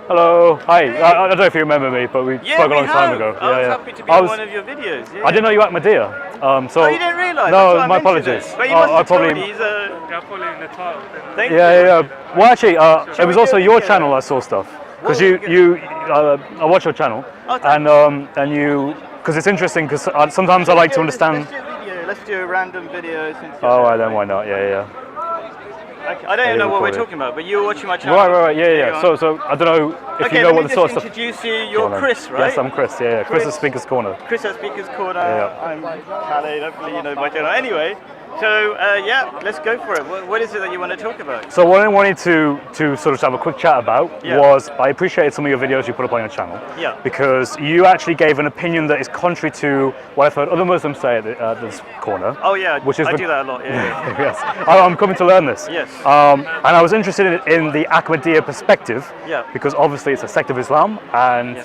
Hello. Hi. I don't know if you remember me, but we spoke a long time ago. I was happy to be in one of your videos. Yeah. I didn't know you were Ahmadiyya. So you didn't realise? No, my apologies. But you must have probably. Told he's probably in the title. Yeah. Well, actually, it was also your channel I saw stuff because I watch your channel, and you because it's interesting because sometimes I like to understand. Let's do a random video. Oh, right, then why not? Yeah. I don't even know what we're talking about, but you were watching my channel. Right. Yeah. So I don't know if you know what the source of. Introduce you. You're Chris, right? Yes, I'm Chris. Yeah. Chris at Speaker's Corner. Chris at Speaker's Corner. Yeah. I'm Khalid. Hopefully you know my channel. Anyway, so let's go for it. What is it that you want to talk about? So what I wanted to sort of have a quick chat about was I appreciated some of your videos you put up on your channel. Yeah. Because you actually gave an opinion that is contrary to what I've heard other Muslims say at this corner. Oh yeah, which is I do that a lot. Yeah. Yes. I'm coming to learn this. Yes. And I was interested in the Ahmadiyya perspective. Yeah. Because obviously it's a sect of Islam, and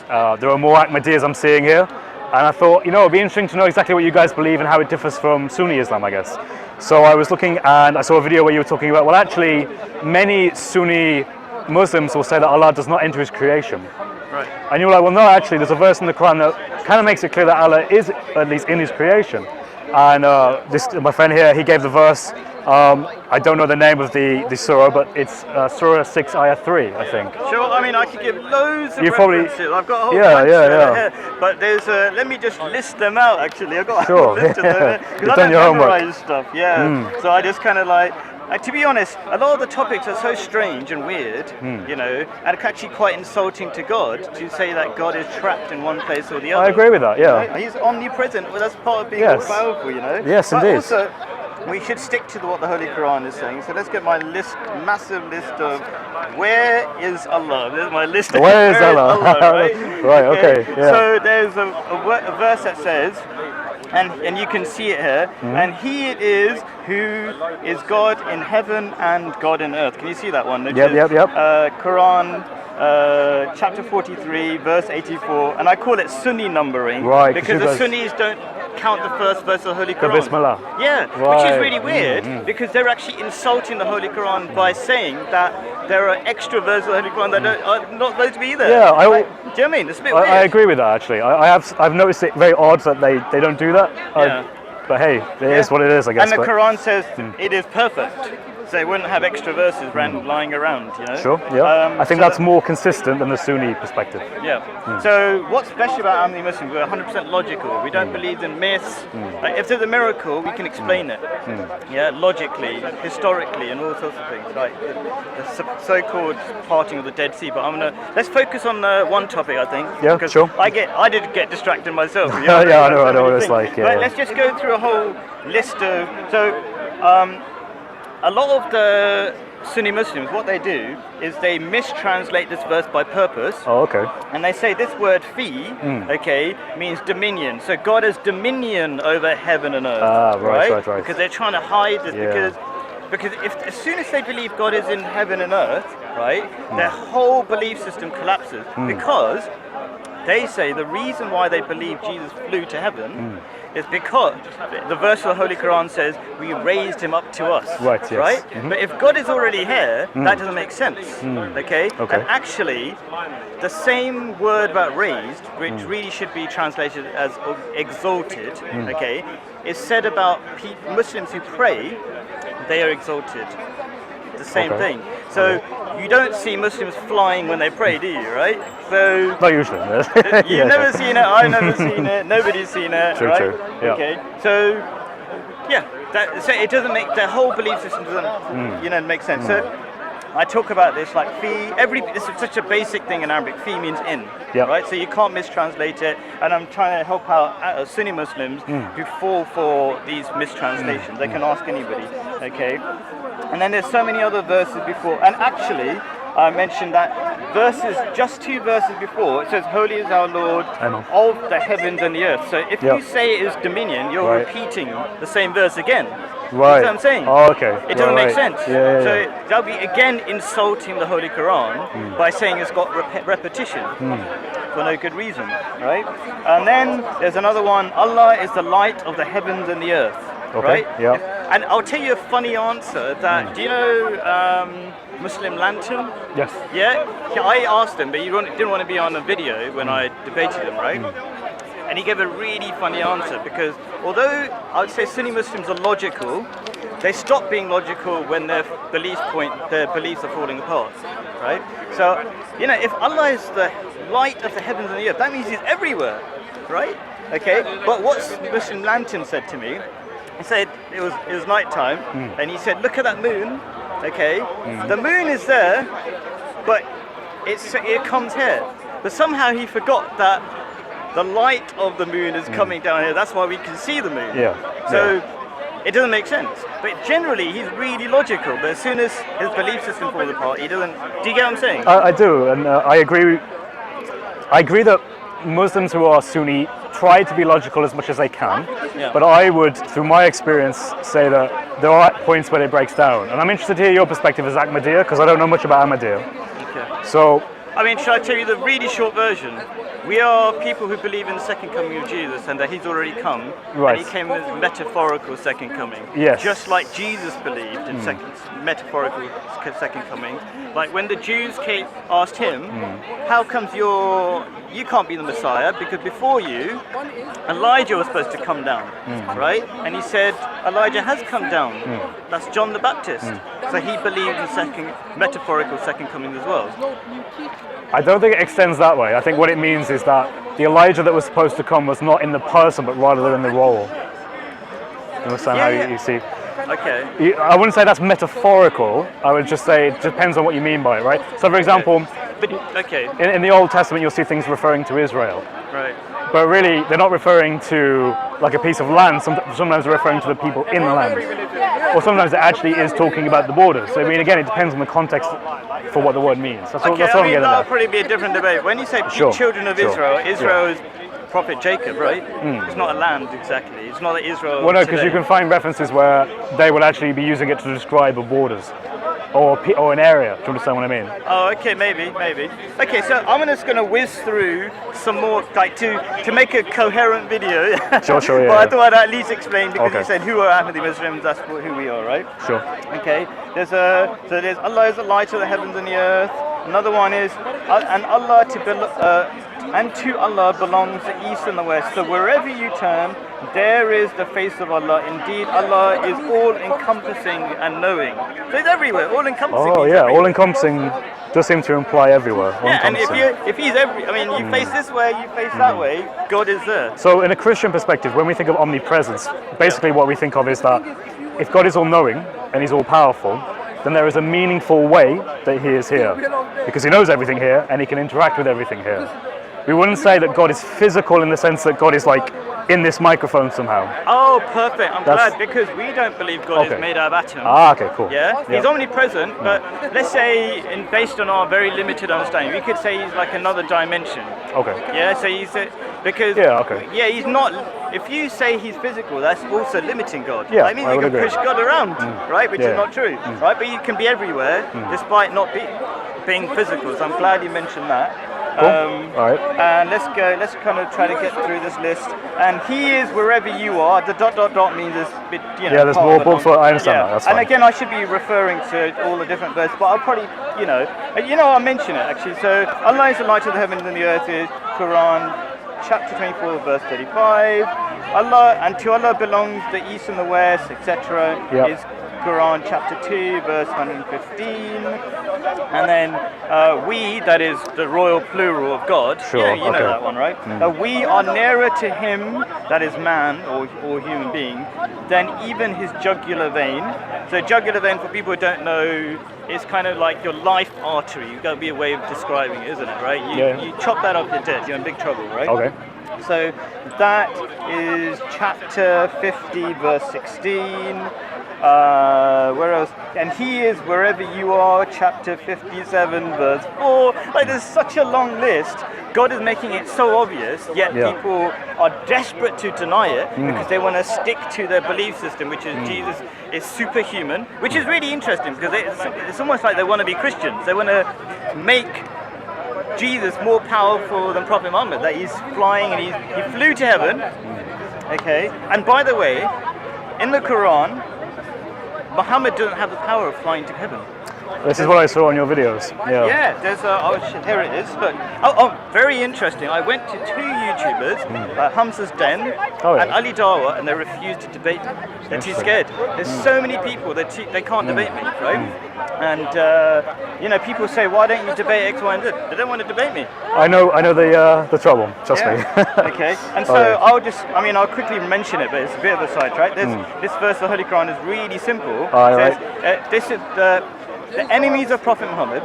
there are more Ahmadiyyas I'm seeing here. And I thought, it'd be interesting to know exactly what you guys believe and how it differs from Sunni Islam, I guess. So I was looking and I saw a video where you were talking about, well, actually, many Sunni Muslims will say that Allah does not enter his creation. Right. And you were like, well, no, actually, there's a verse in the Quran that kind of makes it clear that Allah is at least in his creation. And my friend here, he gave the verse. I don't know the name of the surah, but it's Surah 6, Ayah 3, I think. Sure, I mean, I could give loads of references. I've got a whole bunch here. But there's let me just list them out, actually. I've got a whole list of them. Because I don't memorize stuff, So I just kind of like, to be honest, a lot of the topics are so strange and weird, and it's actually quite insulting to God to say that God is trapped in one place or the other. I agree with that, yeah. He's omnipresent, well, that's part of being all powerful, Yes, but indeed. Also, we should stick to what the Holy Quran is saying. So let's get my massive list of where is Allah. There's my list of where is Allah, right? Right, okay. Yeah. So there's a verse that says, and you can see it here, and he it is who is God in heaven and God in earth. Can you see that one? Yep. Quran chapter 43, verse 84, and I call it Sunni numbering, because the Sunnis don't count the first verse of the Holy Quran. Bismillah. Yeah, which is really weird, because they're actually insulting the Holy Quran by saying that there are extra verses of the Holy Quran that are not supposed to be there. Yeah, do you know what I mean? It's a bit weird. I agree with that, actually. I've noticed it very odd that they don't do that. But hey, it is what it is, I guess. And the Quran says it is perfect. So they wouldn't have extra verses lying around, Sure, yeah. I think that's more consistent than the Sunni perspective. Yeah. So what's special about Ahmadiyya Muslims? We're 100% logical. We don't believe in myths. Like, if there's a miracle, we can explain it. Yeah, logically, historically, and all sorts of things. Like the so-called parting of the Dead Sea. But let's focus on one topic, I think. Yeah, because sure. I did get distracted myself. I know what it's like. Yeah. But let's just go through a whole list of a lot of the Sunni Muslims, what they do is they mistranslate this verse by purpose. Oh, okay. And they say this word fi, means dominion. So God has dominion over heaven and earth. Right. Because they're trying to hide this, because as soon as they believe God is in heaven and earth, right, their whole belief system collapses. Because they say the reason why they believe Jesus flew to heaven is because the verse of the Holy Quran says we raised him up to us. Right, yes. Right? But if God is already here, that doesn't make sense. Okay? And actually, the same word about raised, which really should be translated as exalted, okay, is said about Muslims who pray, they are exalted. The same thing. So you don't see Muslims flying when they pray, do you? Right? So not usually. You've never seen it. I've never seen it. Nobody's seen it. True. Yeah. Okay. So so it doesn't make the whole belief system doesn't make sense. So I talk about this like fi. This is such a basic thing in Arabic. Fi means in. Right. So you can't mistranslate it. And I'm trying to help out Sunni Muslims who fall for these mistranslations. They can ask anybody. Okay. And then there's so many other verses before. And actually, I mentioned that just 2 verses before, it says, Holy is our Lord of the heavens and the earth. So if you say it is dominion, you're repeating the same verse again. Right. You know what I'm saying? Oh, okay. It doesn't make sense. Yeah. So that'll be again insulting the Holy Quran by saying it's got repetition for no good reason, right? And then there's another one, Allah is the light of the heavens and the earth. Okay. right? Yeah. And I'll tell you a funny answer. That do you know Muslim Lantern? Yes. Yeah. I asked him, but he didn't want to be on a video when I debated him, right? And he gave a really funny answer because although I would say Sunni Muslims are logical, they stop being logical when their beliefs are falling apart, right? So, if Allah is the light of the heavens and the earth, that means He's everywhere, right? Okay. But what Muslim Lantern said to me, he said it was night time, and he said, look at that moon, okay? The moon is there, but it comes here. But somehow he forgot that the light of the moon is coming down here. That's why we can see the moon. Yeah. So it doesn't make sense. But generally, he's really logical. But as soon as his belief system falls apart, he doesn't. Do you get what I'm saying? I do, and I agree. I agree that Muslims who are Sunni try to be logical as much as they can. Yeah. But I would, through my experience, say that there are points where it breaks down. And I'm interested to hear your perspective as Ahmadiyya, because I don't know much about Ahmadiyya. Okay. So, I mean, should I tell you the really short version? We are people who believe in the second coming of Jesus and that He's already come. Right. And He came as metaphorical second coming. Yes. Just like Jesus believed in metaphorical second coming. Like when the Jews asked Him, how comes you can't be the Messiah because before you, Elijah was supposed to come down, right? And He said, Elijah has come down. That's John the Baptist. So He believed in metaphorical second coming as well. I don't think it extends that way. I think what it means is that the Elijah that was supposed to come was not in the person, but rather in the role. You understand how you see? Okay. I wouldn't say that's metaphorical. I would just say it depends on what you mean by it, right? So, for example, in the Old Testament, you'll see things referring to Israel. Right. But really, they're not referring to like a piece of land. Sometimes they're referring to the people in the land. Or sometimes it actually is talking about the borders. So, I mean, again, it depends on the context for what the word means. That's what I'm getting at. That'll probably be a different debate. When you say children of Israel, Israel is Prophet Jacob, right? It's not a land exactly. It's not Israel. Well, no, because you can find references where they would actually be using it to describe a borders or an area. Do you understand what I mean? Oh, okay, maybe. Okay, so I'm just going to whiz through some more, like to make a coherent video. Sure, yeah. But I thought I'd at least explain because you said who are Ahmadiyya Muslims, that's who we are, right? Sure. Okay, there's Allah is the light of the heavens and the earth. Another one is, and to Allah belongs the east and the west. So wherever you turn, there is the face of Allah. Indeed, Allah is all-encompassing and knowing. So He's everywhere, all-encompassing. Oh yeah, all-encompassing does seem to imply everywhere. Yeah, and if He's you face this way, you face that way, God is there. So in a Christian perspective, when we think of omnipresence, basically what we think of is that if God is all-knowing and He's all-powerful, then there is a meaningful way that He is here. Because He knows everything here and He can interact with everything here. We wouldn't say that God is physical in the sense that God is like in this microphone somehow. Oh, perfect. I'm glad because we don't believe God is made out of atoms. Ah, okay, cool. Yeah? He's omnipresent, but let's say, based on our very limited understanding, we could say He's like another dimension. Okay. Yeah, so He's because He's not. If you say He's physical, that's also limiting God. Yeah, that means you can push God around, right? Which is not true, right? But you can be everywhere despite not being physical. So I'm glad you mentioned that. Cool. All right. And let's kind of try to get through this list. And He is wherever you are. The ... means there's a bit, Yeah, there's more books. I understand that. That's fine. And again, I should be referring to all the different verses, but I'll probably, I'll mention it actually. So Allah is the light of the heavens and the earth is Quran chapter 24, verse 35. Allah, and to Allah belongs the east and the west, etc. Is Quran chapter 2, verse 115. And then we, that is the royal plural of God. Sure, you know that one, right? We are nearer to Him, that is man or human being, than even His jugular vein. So jugular vein, for people who don't know, is kind of like your life artery. You've got to be a way of describing it, isn't it, right? You chop that off, you're dead. You're in big trouble, right? Okay. So that is chapter 50, verse 16. Where else? And He is wherever you are, chapter 57, verse 4. Like, there's such a long list. God is making it so obvious, yet people are desperate to deny it because they want to stick to their belief system, which is Jesus is superhuman, which is really interesting because it's almost like they want to be Christians. They want to make Jesus more powerful than Prophet Muhammad, that He's flying and he flew to heaven. Okay, and by the way, in the Quran, Muhammad doesn't have the power of flying to heaven. This is what I saw on your videos. Yeah. Yeah, there's here it is. Look, very interesting. I went to two YouTubers, Hamza's Den and Ali Dawa, and they refused to debate me. They're too scared. There's so many people that they can't debate me, right? And you know, people say, why don't you debate X, Y, and Z? They don't want to debate me. I know the trouble. Trust me. Okay. And so I'll quickly mention it, but it's a bit of a sidetrack. This verse of the Holy Quran is really simple. It says, this is the enemies of Prophet Muhammad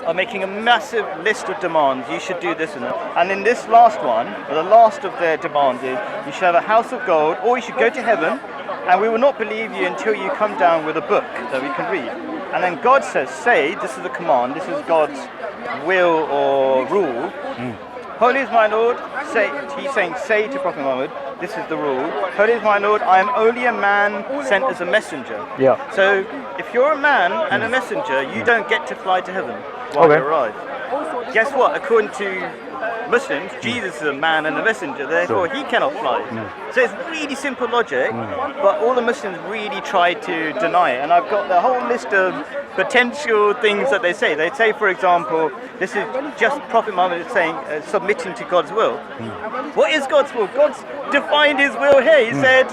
are making a massive list of demands. You should do this and that. And in this last one, the last of their demands is, you should have a house of gold, or you should go to heaven, and we will not believe you until you come down with a book that we can read. And then God says, say, this is the command, this is God's will or rule. Holy is my Lord, he's saying, say to Prophet Muhammad, this is the rule. Holy is my Lord, I am only a man sent as a messenger. Yeah. So if you're a man and a messenger, you don't get to fly to heaven while you arrive. Guess what? According to Muslims, Jesus is a man and a messenger, therefore he cannot fly. So it's really simple logic, but all the Muslims really try to deny it. And I've got the whole list of potential things that they say. They say, for example, this is just Prophet Muhammad saying, submitting to God's will. What is God's will? God's defined his will here. He said,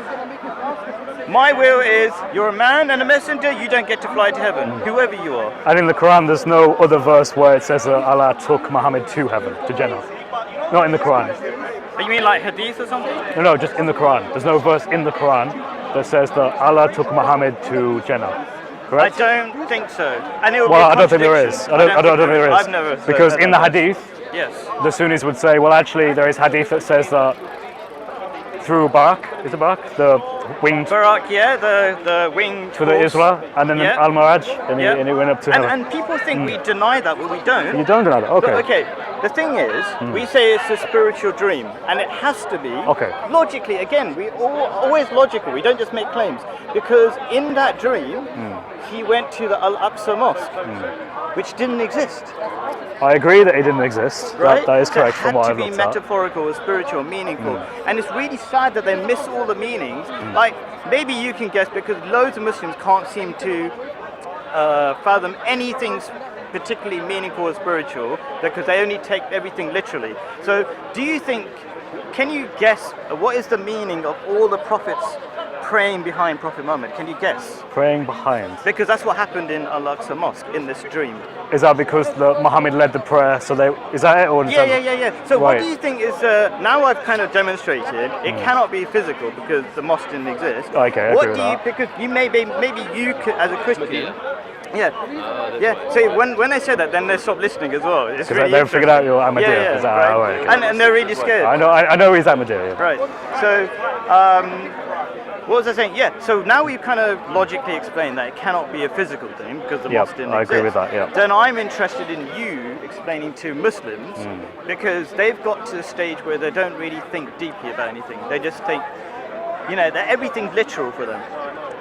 my will is, you're a man and a messenger, you don't get to fly to heaven, whoever you are. And in the Quran, there's no other verse where it says Allah took Muhammad to heaven, to Jannah. Not in the Quran. You mean like hadith or something? No, just in the Quran. There's no verse in the Quran that says that Allah took Muhammad to Jannah. Correct? I don't think so. And it I don't think there is. I don't think there is. I've never because in the hadith, yes, the Sunnis would say, well, actually, there is hadith that says that through Barak, is it Barak? The winged. Barak, yeah, the winged. To the Isra, and then Al-Maraj, and it went up to heaven. And people think we deny that, but we don't. You don't deny that, okay. But, okay, the thing is, we say it's a spiritual dream, and it has to be. Okay. Logically, again, we always logical. We don't just make claims, because in that dream, he went to the Al-Aqsa Mosque, which didn't exist. I agree that it didn't exist. Right? That is correct from what I've looked at. It had to be metaphorical, spiritual, meaningful. And it's really sad that they miss all the meanings. Like, maybe you can guess, because loads of Muslims can't seem to fathom anything particularly meaningful or spiritual, because they only take everything literally. So do you think, can you guess what is the meaning of all the prophets praying behind Prophet Muhammad? Can you guess? Praying behind? Because that's what happened in Al-Aqsa Mosque in this dream. Is that because Muhammad led the prayer, so is that it? Or Yeah. So what do you think is, now I've kind of demonstrated, it cannot be physical because the mosque didn't exist. Okay, because you maybe you could, as a Christian, so when they say that, then they stop listening as well. It's really they've figured out you're Ahmadiyya. Right. And they're really scared. I know he's Ahmadiyya. Right. So, what was I saying? Yeah. So now we've kind of logically explained that it cannot be a physical thing because the mosque didn't exist. I agree with that. Yeah. Then I'm interested in you explaining to Muslims because they've got to the stage where they don't really think deeply about anything. They just think, that everything's literal for them.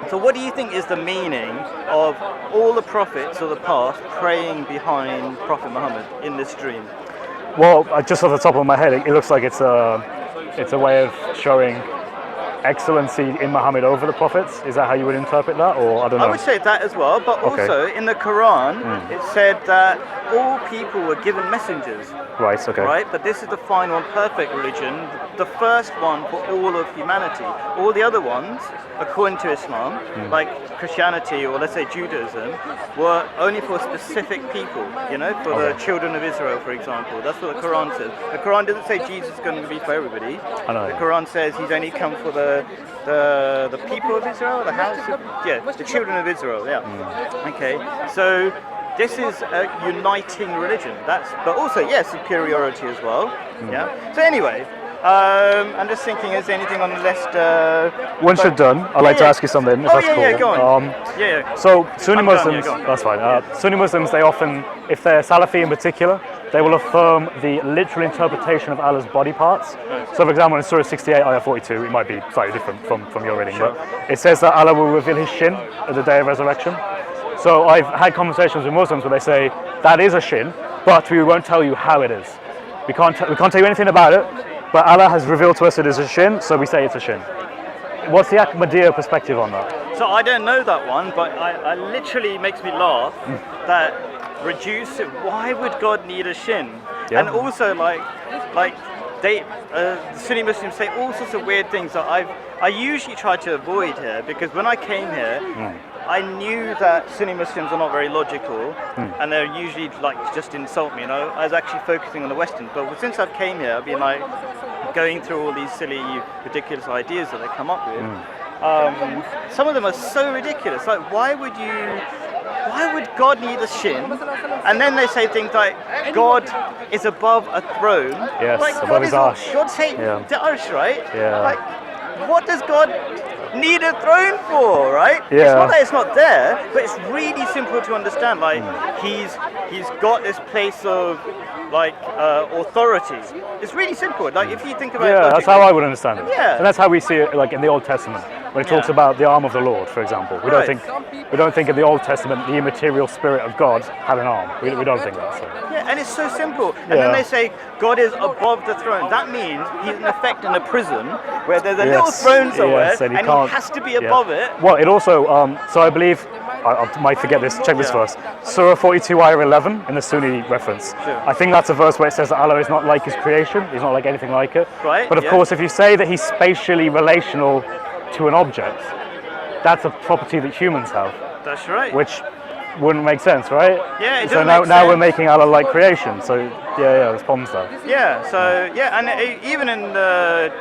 So what do you think is the meaning of all the prophets of the past praying behind Prophet Muhammad in this dream? Well, just off the top of my head, it looks like it's a way of showing excellency in Muhammad over the prophets. Is that how you would interpret that, or I don't know? I would say that as well, but also in the Quran it said that all people were given messengers. Right, okay. Right, but this is the final and perfect religion, the first one for all of humanity. All the other ones, according to Islam, like Christianity or let's say Judaism, were only for specific people, for the children of Israel, for example. That's what the Quran says. The Quran doesn't say Jesus is going to be for everybody. I know. The Quran says he's only come for the people of Israel, the children of Israel, Okay, so this is a uniting religion. But also, superiority as well. So anyway, I'm just thinking, is there anything on the list? Once you're done, I'd like to ask you something. If that's cool. Go on. So Sunni Muslims, that's fine. Sunni Muslims, they often, if they're Salafi in particular, they will affirm the literal interpretation of Allah's body parts. So for example, in Surah 68, Ayah 42, it might be slightly different from your reading, but it says that Allah will reveal his shin at the day of resurrection. So I've had conversations with Muslims where they say, that is a shin, but we won't tell you how it is. We can't tell you anything about it, but Allah has revealed to us it is a shin, so we say it's a shin. what's the Ahmadiyya perspective on that? So I don't know that one, but I literally makes me laugh that reduce it. Why would God need a shin? Yeah. And also like they Sunni Muslims say all sorts of weird things that I usually try to avoid here, because when I came here, I knew that Sunni Muslims are not very logical, and they're usually like just insult me. I was actually focusing on the Western, but since I've came here, I've been like going through all these silly, ridiculous ideas that they come up with. Some of them are so ridiculous. Like, why would God need a shin? And then they say things like, God is above a throne. Yes, like, above his arsh. God's saying the arsh, right? Yeah. Like, what does God need a throne for, right? Yeah. It's not that it's not there, but it's really simple to understand. Like, he's got this place of like authority. It's really simple. Like, if you think about it logically, that's how I would understand it. Yeah. And that's how we see it, like in the Old Testament, when it talks about the arm of the Lord, for example. We don't think in the Old Testament the immaterial spirit of God had an arm. We don't think that. So. Yeah, and it's so simple. And then they say God is above the throne. That means he's in effect in a prison where there's a little throne somewhere, and he has to be above it. Well, it also, so I believe, I might forget this, check this verse. Surah 42, ayah 11, in the Sunni reference. Sure. I think that's a verse where it says that Allah is not like his creation, he's not like anything like it. Right, But of course, if you say that he's spatially relational to an object, that's a property that humans have. That's right. Which wouldn't make sense, right? Yeah, it so doesn't now, make now sense. we're making Allah like creation. So there's problems there. Yeah. So and even in the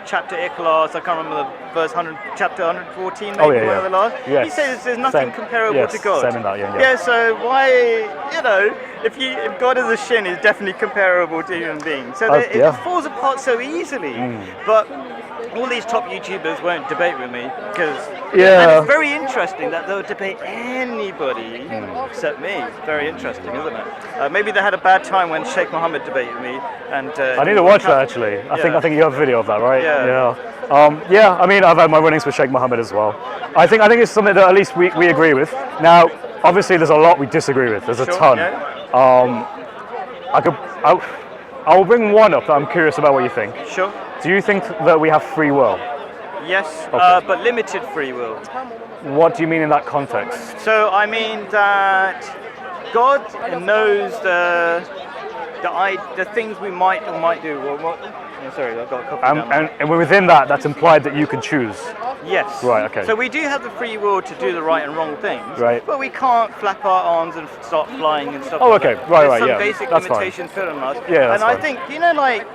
chapter Ikhlas, I can't remember the verse, chapter 114, maybe one of the last. Yes. He says there's nothing comparable to God. Same in that, So why, if God is a shin, he's definitely comparable to human beings. So it falls apart so easily. But all these top YouTubers won't debate with me, because and it's very interesting that they'll debate anybody except me. It's very interesting, isn't it? Maybe they had a bad time when Sheikh Mohammed debated me, and I need to watch that actually. I think you have a video of that, right? Yeah. I mean, I've had my runnings with Sheikh Mohammed as well. I think it's something that at least we agree with. Now, obviously, there's a lot we disagree with. There's a ton. Yeah. I will bring one up that I'm curious about what you think. Sure. Do you think that we have free will? Yes, Okay. but limited free will. What do you mean in that context? So I mean that God knows the things we might or might do. Sorry, I've got a coffee. And within that's implied that you can choose. Yes. Right, okay. So we do have the free will to do the right and wrong things. Right. But we can't flap our arms and start flying and stuff. Oh, like okay. that. Right, There's yeah. some basic That's limitations put on us. Yeah, that's and I fine. think, like,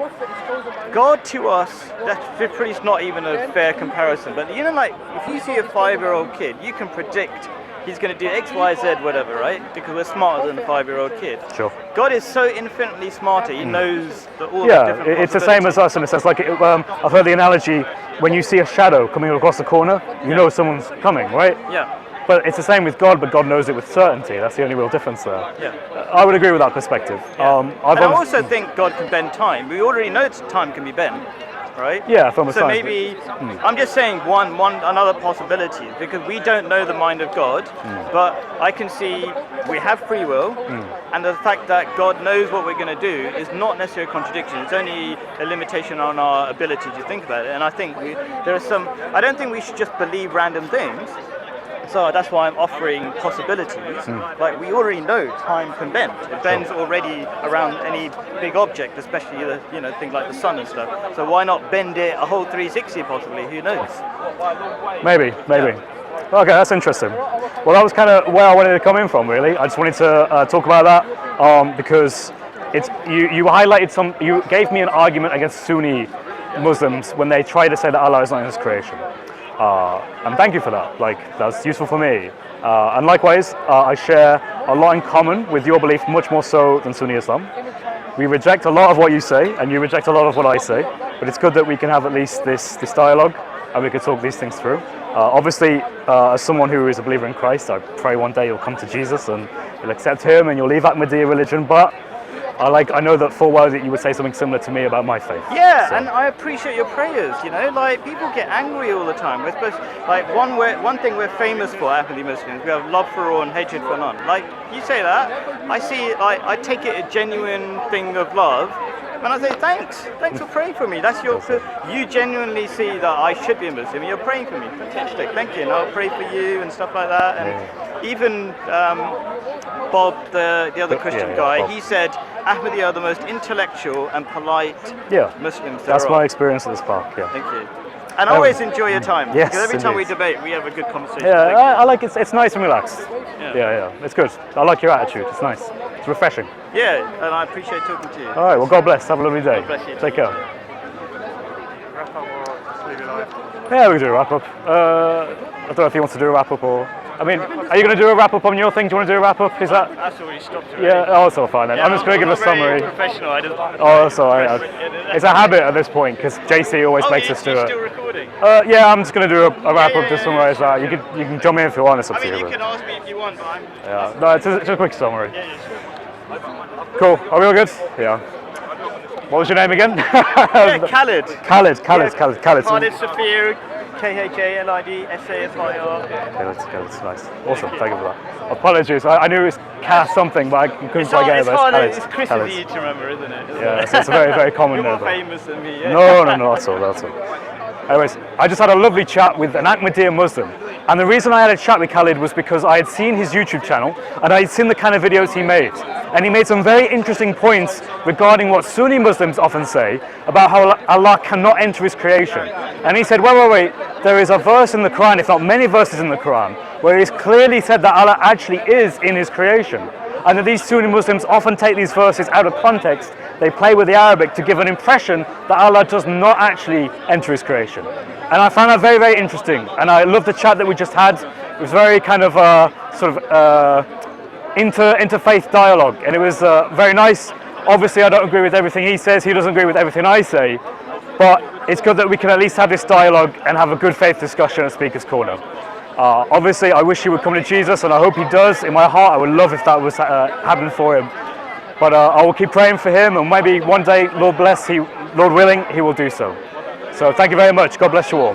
God to us, that's pretty not even a fair comparison. But like, if you see a 5-year-old kid, you can predict he's going to do X, Y, Z, whatever, right? Because we're smarter than a 5-year-old kid. Sure. God is so infinitely smarter. He knows all the different it's the same as us in a sense. Like I've heard the analogy: when you see a shadow coming across the corner, you know someone's coming, right? Yeah. But it's the same with God, but God knows it with certainty. That's the only real difference there. Yeah. I would agree with that perspective. Yeah. And I also think God can bend time. We already know time can be bent, right? Yeah, from a So science maybe I'm just saying another possibility, because we don't know the mind of God, but I can see we have free will, and the fact that God knows what we're going to do is not necessarily a contradiction. It's only a limitation on our ability to think about it. And I think I don't think we should just believe random things. So that's why I'm offering possibilities. Like, we already know time can bend. It bends already around any big object, especially things like the sun and stuff. So why not bend it a whole 360 possibly? Who knows? Maybe. Okay, that's interesting. Well, that was kind of where I wanted to come in from, really. I just wanted to talk about that because you highlighted you gave me an argument against Sunni Muslims when they try to say that Allah is not in His creation. And thank you for that. Like, that's useful for me. And likewise, I share a lot in common with your belief, much more so than Sunni Islam. We reject a lot of what you say, and you reject a lot of what I say. But it's good that we can have at least this dialogue, and we can talk these things through. Obviously, as someone who is a believer in Christ, I pray one day you'll come to Jesus and you'll accept Him, and you'll leave Ahmadiyya religion. But I know that full well that you would say something similar to me about my faith. Yeah, so. And I appreciate your prayers. Like, people get angry all the time. We're supposed one thing we're famous for, Ahmadiyya Muslims, we have love for all and hatred for none. Like, you say that, I take it a genuine thing of love, And I say, thanks for praying for me. That's you genuinely see that I should be a Muslim. You're praying for me. Fantastic, thank you. And I'll pray for you and stuff like that. And even Bob, the other Christian guy, Bob. he said, Ahmadiyya are the most intellectual and polite Muslims there That's are. my experience at this park. Yeah. Thank you. And always enjoy your time. Yes, because every time we indeed. debate, we have a good conversation. Yeah, I like it. It's nice and relaxed. Yeah. It's good. I like your attitude. It's nice. It's refreshing. Yeah, and I appreciate talking to you. All right. Well, God bless. Have a lovely day. God bless you. Take care. Wrap up or just leave it live? Yeah, we can do a wrap up. I don't know if he wants to do a wrap up or. I mean, are you going to do a wrap up on your thing? Do you want to do a wrap up? Is that? That's already stopped already. Yeah. Oh, it's all fine then. I'm just going to give a summary. Professional. I just, Oh, that's all right. It's a habit at this point because JC always makes us do you're it. still recording? Yeah, I'm just going to do a wrap up to summarize that. You can jump in if you want. It's up I to mean, you. you can ask me if you want, but I'm... Yeah. No, it's just a quick summary. Yeah, sure. Cool. Are we all good? Yeah. What was your name again? Yeah, Khalid. Khalid. Khalid Safir, Khalid-Safir. Khalid, nice. Awesome. Thank you for that. Apologies. I knew it was Cass something, but I couldn't quite get it. It's but hard. Khalid. It's Chris Khalid. easy to remember, isn't it? Yeah, it's a very, very common You're more name. famous than me. Yeah. No, that's all. Anyways, I just had a lovely chat with an Ahmadiyya Muslim. And the reason I had a chat with Khalid was because I had seen his YouTube channel and I had seen the kind of videos he made. And he made some very interesting points regarding what Sunni Muslims often say about how Allah cannot enter his creation. And he said, wait, there is a verse in the Quran, if not many verses in the Quran, where he's clearly said that Allah actually is in his creation. And that these Sunni Muslims often take these verses out of context. They play with the Arabic to give an impression that Allah does not actually enter his creation. And I found that very, very interesting. And I love the chat that we just had. It was very kind of interfaith dialogue. And it was very nice. Obviously, I don't agree with everything he says. He doesn't agree with everything I say. But it's good that we can at least have this dialogue and have a good faith discussion at Speaker's Corner. Obviously, I wish he would come to Jesus, and I hope he does. In my heart, I would love if that was happening for him. But I will keep praying for him, and maybe one day, Lord willing, he will do so. So thank you very much. God bless you all.